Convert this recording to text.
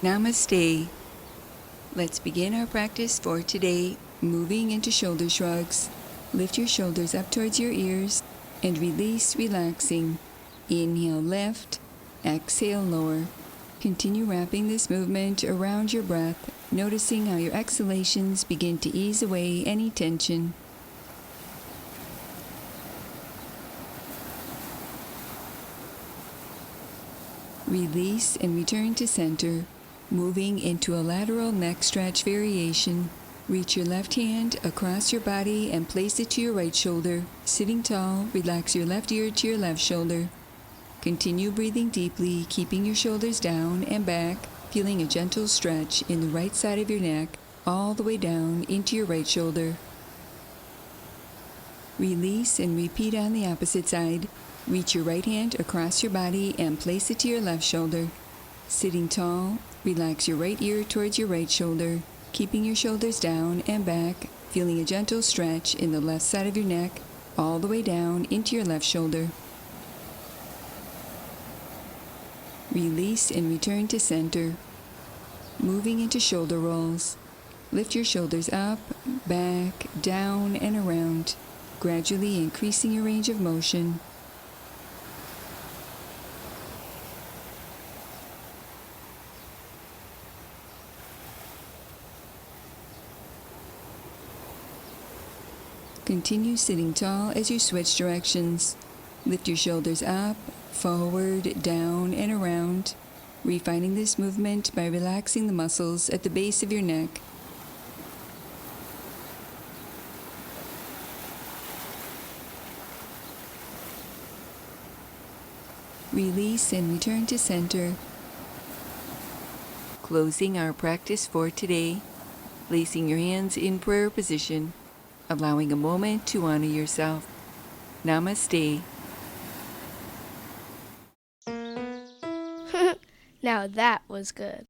Namaste. Let's begin our practice for today, moving into shoulder shrugs. Lift your shoulders up towards your ears and release, relaxing. Inhale left, exhale lower. Continue wrapping this movement around your breath, noticing how your exhalations begin to ease away any tension. Release and return to center, moving into a lateral neck stretch variation. Reach your left hand across your body and place it to your right shoulder. Sitting tall, relax your left ear to your left shoulder. Continue breathing deeply, keeping your shoulders down and back, feeling a gentle stretch in the right side of your neck, all the way down into your right shoulder. Release and repeat on the opposite side. Reach your right hand across your body and place it to your left shoulder. Sitting tall, relax your right ear towards your right shoulder, keeping your shoulders down and back, feeling a gentle stretch in the left side of your neck, all the way down into your left shoulder. Release and return to center, moving into shoulder rolls. Lift your shoulders up, back, down, and around, gradually increasing your range of motion. Continue sitting tall as you switch directions. Lift your shoulders up, forward, down, and around, refining this movement by relaxing the muscles at the base of your neck. Release and return to center. Closing our practice for today, placing your hands in prayer position, allowing a moment to honor yourself. Namaste. Now that was good.